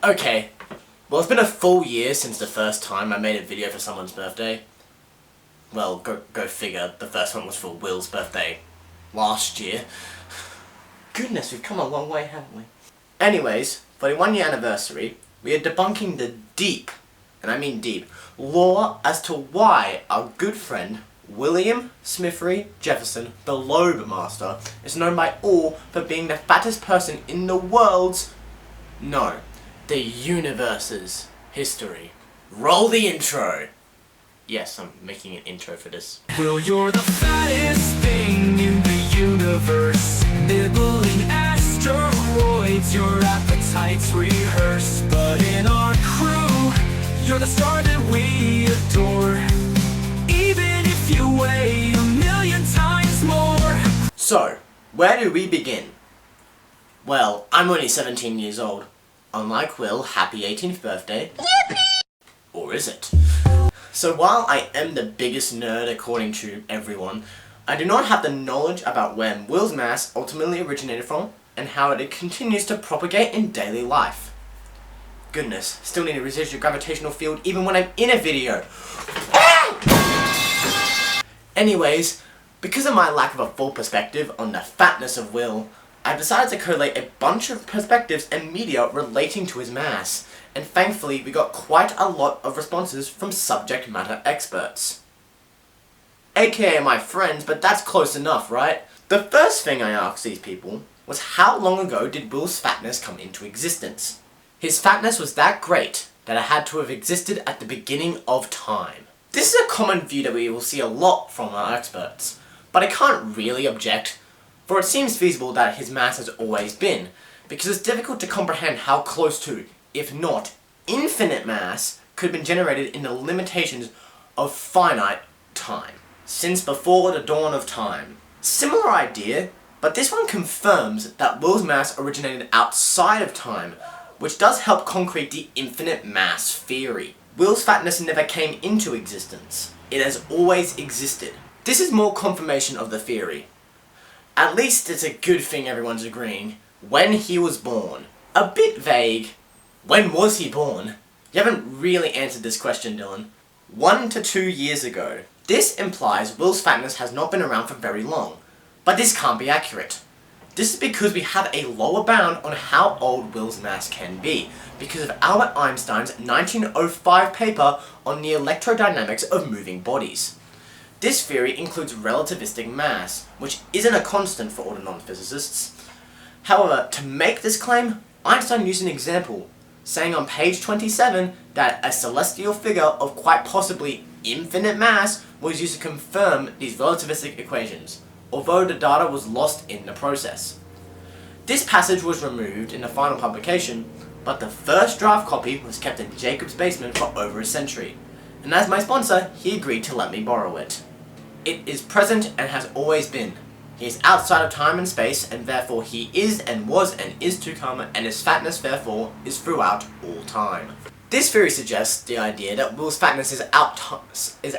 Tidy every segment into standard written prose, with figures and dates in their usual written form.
Okay, well it's been a full year since the first time I made a video for someone's birthday. Well, go figure, the first one was for Will's birthday last year. Goodness, we've come a long way, haven't we? Anyways, for the 1 year anniversary, we are debunking the deep, and I mean deep, lore as to why our good friend William Smithery Jefferson, the Lobemaster, is known by all for being the fattest person in the world's, no, the universe's history. Roll the intro! Yes, I'm making an intro for this. Will, you're the fattest thing in the universe. Nibbling asteroids, your appetites rehearse. But in our crew, you're the star that we adore. Even if you weigh 1,000,000 times more. So, where do we begin? Well, I'm only 17 years old. Unlike Will, happy 18th birthday. Yippee! Or is it? So while I am the biggest nerd according to everyone, I do not have the knowledge about where Will's mass ultimately originated from and how it continues to propagate in daily life. Goodness, still need a residual gravitational field even when I'm in a video. Anyways, because of my lack of a full perspective on the fatness of Will, I've decided to collate a bunch of perspectives and media relating to his mass, and thankfully we got quite a lot of responses from subject matter experts. AKA my friends, but that's close enough, right? The first thing I asked these people was how long ago did Will's fatness come into existence? His fatness was that great that it had to have existed at the beginning of time. This is a common view that we will see a lot from our experts, but I can't really object, for it seems feasible that his mass has always been, because it's difficult to comprehend how close to, if not infinite mass, could have been generated in the limitations of finite time, since before the dawn of time. Similar idea, but this one confirms that Will's mass originated outside of time, which does help concrete the infinite mass theory. Will's fatness never came into existence. It has always existed. This is more confirmation of the theory. At least it's a good thing everyone's agreeing. When he was born. A bit vague. When was he born? You haven't really answered this question, Dylan. 1 to 2 years ago. This implies Will's fatness has not been around for very long. But this can't be accurate. This is because we have a lower bound on how old Will's mass can be, because of Albert Einstein's 1905 paper on the electrodynamics of moving bodies. This theory includes relativistic mass, which isn't a constant for all the non-physicists. However, to make this claim, Einstein used an example, saying on page 27 that a celestial figure of quite possibly infinite mass was used to confirm these relativistic equations, although the data was lost in the process. This passage was removed in the final publication, but the first draft copy was kept in Jacob's basement for over a century, and as my sponsor, he agreed to let me borrow it. It is present and has always been. He is outside of time and space, and therefore he is and was and is to come, and his fatness therefore is throughout all time. This theory suggests the idea that Will's fatness is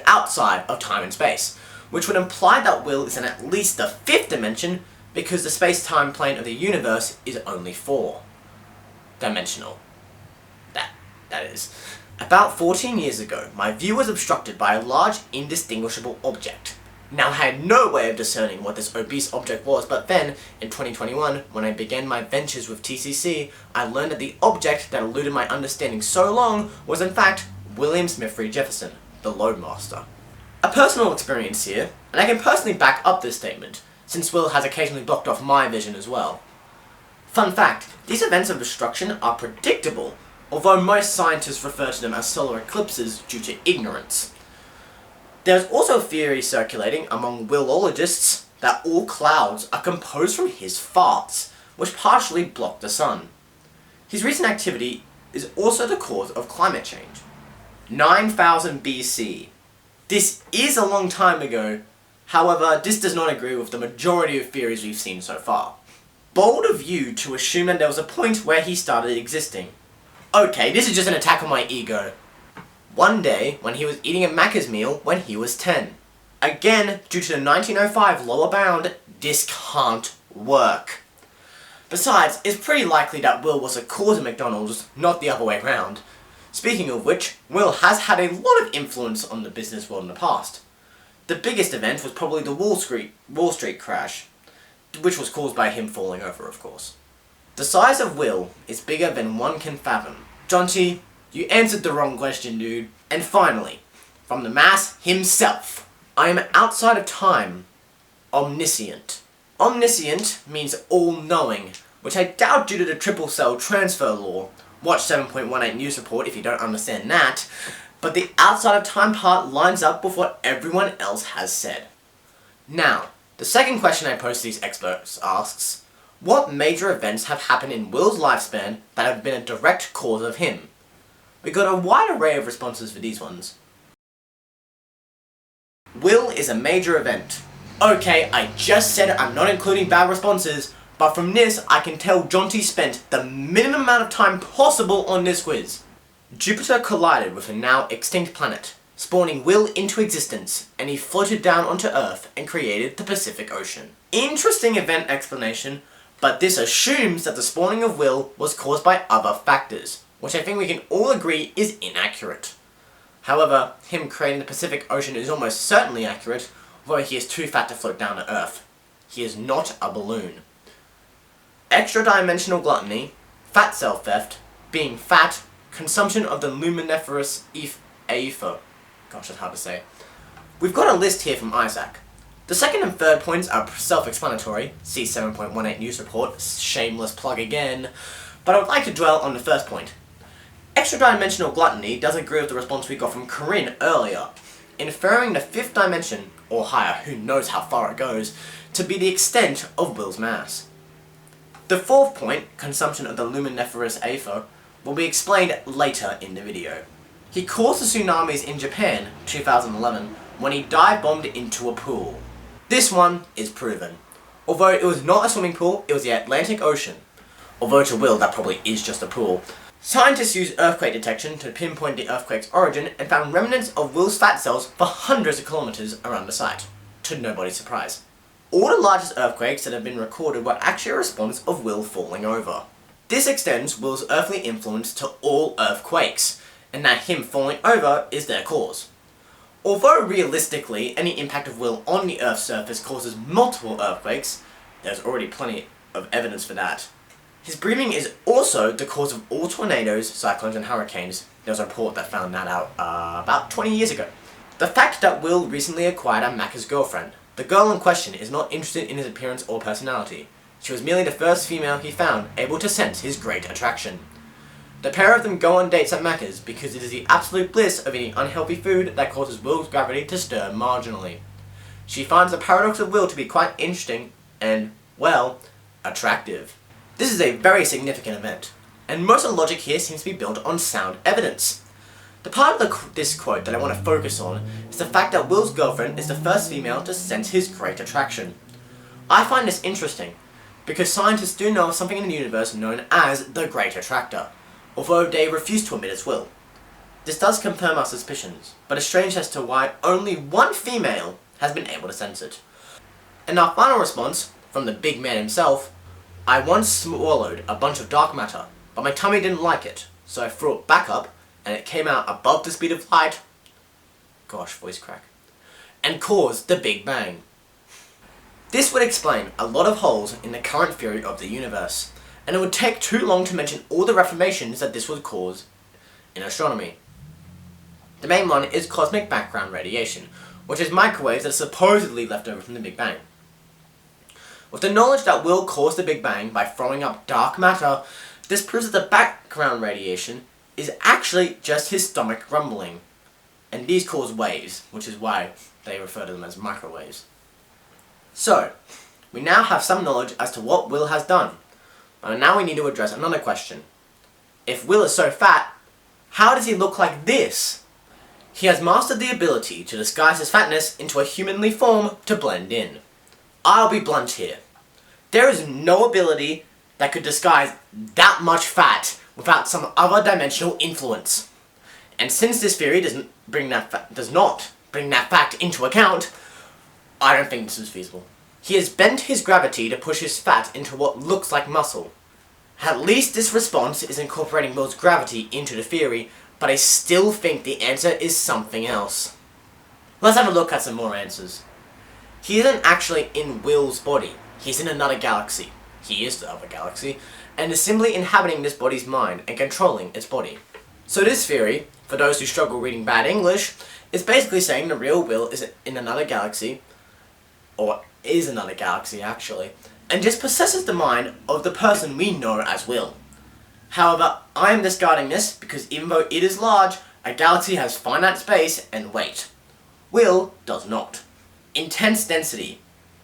outside of time and space, which would imply that Will is in at least the 5th dimension, because the space-time plane of the universe is only 4-dimensional. That is. About 14 years ago, my view was obstructed by a large, indistinguishable object. Now, I had no way of discerning what this obese object was, but then, in 2021, when I began my ventures with TCC, I learned that the object that eluded my understanding so long was in fact William Smithery Jefferson, the Lobemaster. A personal experience here, and I can personally back up this statement, since Will has occasionally blocked off my vision as well. Fun fact, these events of destruction are predictable, although most scientists refer to them as solar eclipses due to ignorance. There's also theory circulating among Willologists that all clouds are composed from his farts, which partially block the sun. His recent activity is also the cause of climate change. 9000 BC. This is a long time ago, however, this does not agree with the majority of theories we've seen so far. Bold of you to assume that there was a point where he started existing. Okay, this is just an attack on my ego. One day, when he was eating a Macca's meal when he was 10. Again, due to the 1905 lower bound, this can't work. Besides, it's pretty likely that Will was the cause of McDonald's, not the other way around. Speaking of which, Will has had a lot of influence on the business world in the past. The biggest event was probably the Wall Street crash, which was caused by him falling over, of course. The size of Will is bigger than one can fathom. Jonty, you answered the wrong question, dude. And finally, from the mass himself, I am outside of time, omniscient. Omniscient means all-knowing, which I doubt due to the triple cell transfer law. Watch 7.18 news report if you don't understand that. But the outside of time part lines up with what everyone else has said. Now, the second question I pose to these experts asks, what major events have happened in Will's lifespan that have been a direct cause of him? We got a wide array of responses for these ones. Will is a major event. Okay, I just said I'm not including bad responses, but from this I can tell Jonty spent the minimum amount of time possible on this quiz. Jupiter collided with a now extinct planet, spawning Will into existence, and he floated down onto Earth and created the Pacific Ocean. Interesting event explanation, but this assumes that the spawning of Will was caused by other factors, which I think we can all agree is inaccurate. However, him creating the Pacific Ocean is almost certainly accurate, although he is too fat to float down to Earth. He is not a balloon. Extra-dimensional gluttony, fat cell theft, being fat, consumption of the luminiferous ether. Gosh, that's hard to say. We've got a list here from Isaac. The second and third points are self-explanatory, see 7.18 news report, shameless plug again, but I would like to dwell on the first point. Extra-dimensional gluttony does agree with the response we got from Corinne earlier, inferring the fifth dimension, or higher, who knows how far it goes, to be the extent of Will's mass. The fourth point, consumption of the luminiferous ether, will be explained later in the video. He caused the tsunamis in Japan, 2011, when he dive-bombed into a pool. This one is proven. Although it was not a swimming pool, it was the Atlantic Ocean. Although to Will, that probably is just a pool. Scientists used earthquake detection to pinpoint the earthquake's origin and found remnants of Will's fat cells for hundreds of kilometers around the site, to nobody's surprise. All the largest earthquakes that have been recorded were actually a response of Will falling over. This extends Will's earthly influence to all earthquakes, and that him falling over is their cause. Although realistically any impact of Will on the Earth's surface causes multiple earthquakes, there's already plenty of evidence for that. His breathing is also the cause of all tornadoes, cyclones and hurricanes. There was a report that found that out about 20 years ago. The fact that Will recently acquired Amaka's girlfriend. The girl in question is not interested in his appearance or personality. She was merely the first female he found able to sense his great attraction. The pair of them go on dates at Macca's because it is the absolute bliss of eating unhealthy food that causes Will's gravity to stir marginally. She finds the paradox of Will to be quite interesting and, well, attractive. This is a very significant event, and most of the logic here seems to be built on sound evidence. The part of this quote that I want to focus on is the fact that Will's girlfriend is the first female to sense his great attraction. I find this interesting, because scientists do know of something in the universe known as the Great Attractor, although they refuse to admit its will. This does confirm our suspicions, but is strange as to why only one female has been able to sense it. And our final response, from the big man himself, I once swallowed a bunch of dark matter, but my tummy didn't like it, so I threw it back up, and it came out above the speed of light, gosh, voice crack, and caused the Big Bang. This would explain a lot of holes in the current theory of the universe, and it would take too long to mention all the reformations that this would cause in astronomy. The main one is cosmic background radiation, which is microwaves that are supposedly left over from the Big Bang. With the knowledge that Will caused the Big Bang by throwing up dark matter, this proves that the background radiation is actually just his stomach rumbling. And these cause waves, which is why they refer to them as microwaves. So, we now have some knowledge as to what Will has done. But now we need to address another question. If Will is so fat, how does he look like this? He has mastered the ability to disguise his fatness into a humanly form to blend in. I'll be blunt here. There is no ability that could disguise that much fat without some other dimensional influence. And since this theory does not bring that fact into account, I don't think this is feasible. He has bent his gravity to push his fat into what looks like muscle. At least this response is incorporating Will's gravity into the theory, but I still think the answer is something else. Let's have a look at some more answers. He isn't actually in Will's body. He's in another galaxy. He is the other galaxy, and is simply inhabiting this body's mind and controlling its body. So this theory, for those who struggle reading bad English, is basically saying the real Will is in another galaxy, or is another galaxy actually, and just possesses the mind of the person we know as Will. However, I am discarding this because even though it is large, a galaxy has finite space and weight. Will does not. Intense density.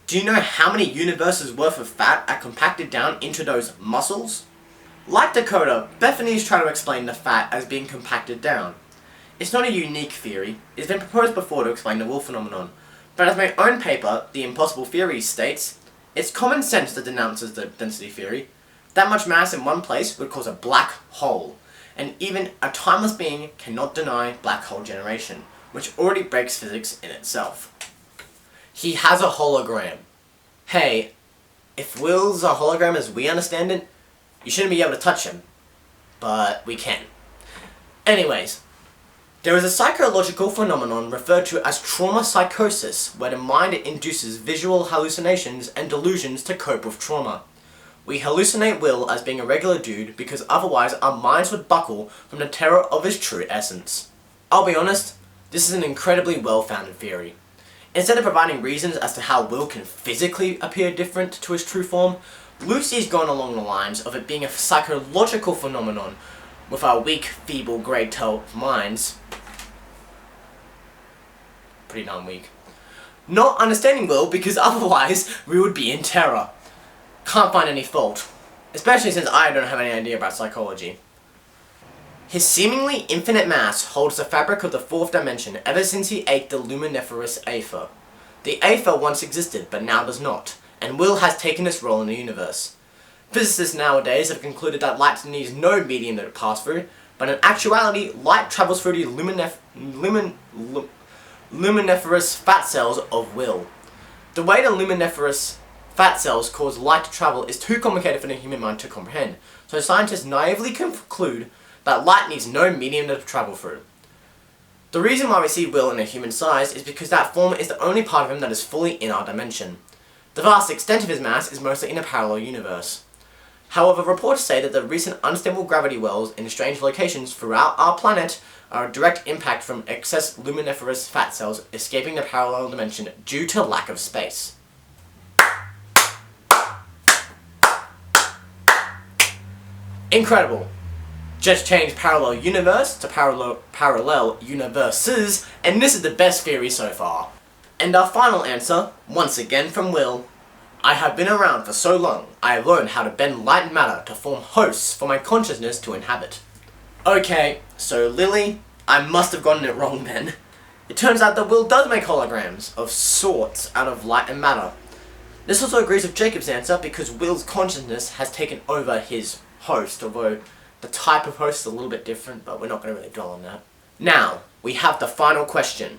Do you know how many universes worth of fat are compacted down into those muscles? Like Dakota, Bethany's trying to explain the fat as being compacted down. It's not a unique theory. It's been proposed before to explain the Will phenomenon, but as my own paper, The Impossible Theories, states, it's common sense that denounces the density theory. That much mass in one place would cause a black hole, and even a timeless being cannot deny black hole generation, which already breaks physics in itself. He has a hologram. Hey, if Will's a hologram as we understand it, you shouldn't be able to touch him. But we can. Anyways, there is a psychological phenomenon referred to as trauma psychosis, where the mind induces visual hallucinations and delusions to cope with trauma. We hallucinate Will as being a regular dude because otherwise our minds would buckle from the terror of his true essence. I'll be honest, this is an incredibly well-founded theory. Instead of providing reasons as to how Will can physically appear different to his true form, Lucy's gone along the lines of it being a psychological phenomenon with our weak, feeble, grey 12 minds. Pretty darn weak. Not understanding Will because otherwise we would be in terror. Can't find any fault, especially since I don't have any idea about psychology. His seemingly infinite mass holds the fabric of the fourth dimension ever since he ate the luminiferous Aether. The Aether once existed, but now does not, and Will has taken this role in the universe. Physicists nowadays have concluded that light needs no medium to pass through, but in actuality, light travels through the luminiferous fat cells of Will. The way the luminiferous fat cells cause light to travel is too complicated for the human mind to comprehend, so scientists naively conclude that light needs no medium to travel through. The reason why we see Will in a human size is because that form is the only part of him that is fully in our dimension. The vast extent of his mass is mostly in a parallel universe. However, reports say that the recent unstable gravity wells in strange locations throughout our planet are a direct impact from excess luminiferous fat cells escaping the parallel dimension due to lack of space. Incredible! Just change parallel universe to parallel universes, and this is the best theory so far. And our final answer, once again from Will. I have been around for so long, I have learned how to bend light and matter to form hosts for my consciousness to inhabit. Okay, so Lily, I must have gotten it wrong then. It turns out that Will does make holograms of sorts out of light and matter. This also agrees with Jacob's answer because Will's consciousness has taken over his host, although the type of host is a little bit different, but we're not going to really dwell on that. Now, we have the final question.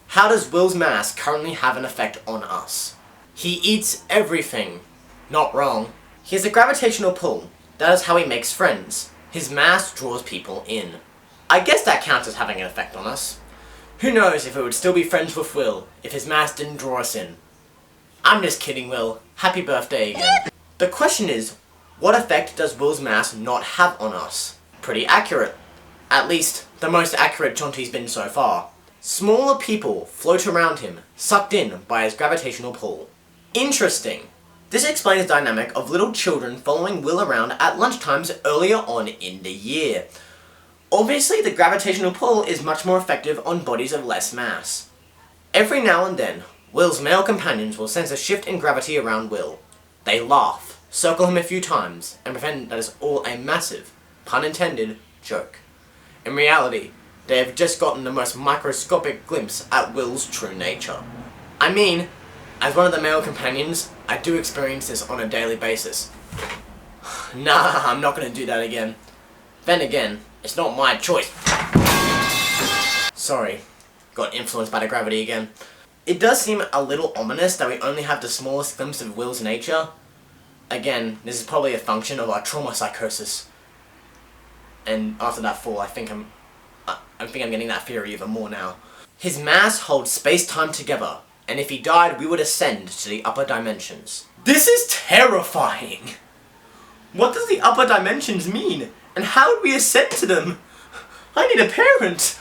How does Will's mass currently have an effect on us? He eats everything. Not wrong. He has a gravitational pull. That is how he makes friends. His mass draws people in. I guess that counts as having an effect on us. Who knows if we would still be friends with Will if his mass didn't draw us in. I'm just kidding, Will. Happy birthday again. The question is, what effect does Will's mass not have on us? Pretty accurate. At least, the most accurate Jonty's been so far. Smaller people float around him, sucked in by his gravitational pull. Interesting. This explains the dynamic of little children following Will around at lunchtimes earlier on in the year. Obviously, the gravitational pull is much more effective on bodies of less mass. Every now and then, Will's male companions will sense a shift in gravity around Will. They laugh, circle him a few times, and pretend that it's all a massive, pun intended, joke. In reality, they have just gotten the most microscopic glimpse at Will's true nature. I mean, as one of the male companions, I do experience this on a daily basis. Nah, I'm not gonna do that again. Then again, it's not my choice. Sorry, got influenced by the gravity again. It does seem a little ominous that we only have the smallest glimpse of Will's nature. Again, this is probably a function of our trauma psychosis. And after that fall, I think I'm getting that theory even more now. His mass holds space-time together, and if he died, we would ascend to the upper dimensions. This is terrifying! What does the upper dimensions mean? And how would we ascend to them? I need a parent!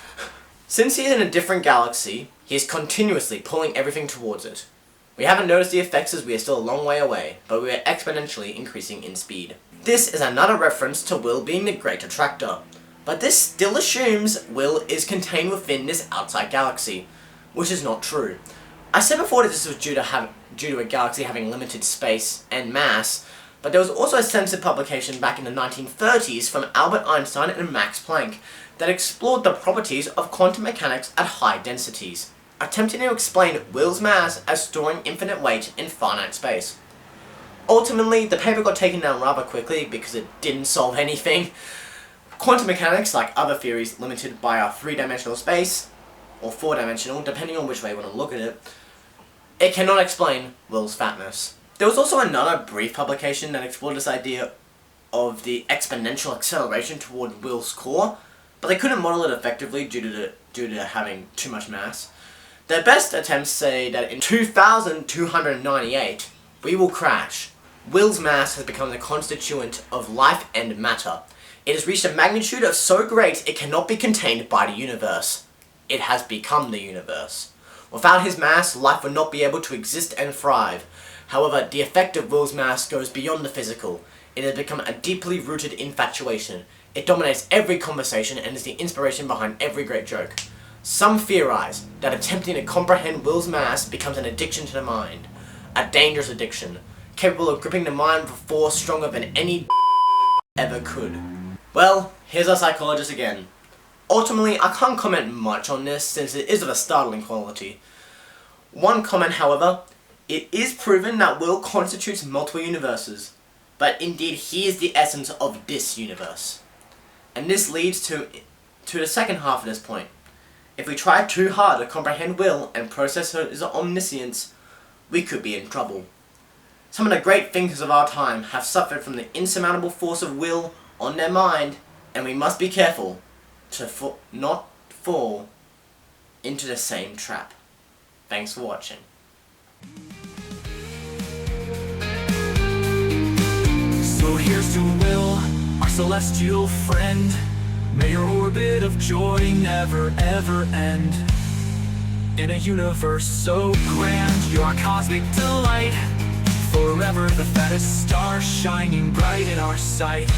Since he is in a different galaxy, he is continuously pulling everything towards it. We haven't noticed the effects as we are still a long way away, but we are exponentially increasing in speed. This is another reference to Will being the Great Attractor, but this still assumes Will is contained within this outside galaxy, which is not true. I said before that this was due to a galaxy having limited space and mass, but there was also a censored publication back in the 1930s from Albert Einstein and Max Planck that explored the properties of quantum mechanics at high densities, attempting to explain Will's mass as storing infinite weight in finite space. Ultimately, the paper got taken down rather quickly because it didn't solve anything. Quantum mechanics, like other theories limited by our three-dimensional space, or four-dimensional, depending on which way you want to look at it, it cannot explain Will's fatness. There was also another brief publication that explored this idea of the exponential acceleration toward Will's core, but they couldn't model it effectively due to having too much mass. Their best attempts say that in 2298, we will crash. Will's mass has become the constituent of life and matter. It has reached a magnitude of so great it cannot be contained by the universe. It has become the universe. Without his mass, life would not be able to exist and thrive. However, the effect of Will's mass goes beyond the physical. It has become a deeply rooted infatuation. It dominates every conversation and is the inspiration behind every great joke. Some theorize that attempting to comprehend Will's mass becomes an addiction to the mind. A dangerous addiction, capable of gripping the mind with force stronger than any ever could. Well, here's our psychologist again. Ultimately, I can't comment much on this since it is of a startling quality. One comment, however, it is proven that Will constitutes multiple universes, but indeed he is the essence of this universe. And this leads to the second half of this point. If we try too hard to comprehend Will and process his omniscience, we could be in trouble. Some of the great thinkers of our time have suffered from the insurmountable force of will on their mind, and we must be careful to not fall into the same trap. Thanks for watching. So here's to Will, our celestial friend. May your orbit of joy never ever end. In a universe so grand, you're our cosmic delight. Forever the fattest star shining bright in our sight.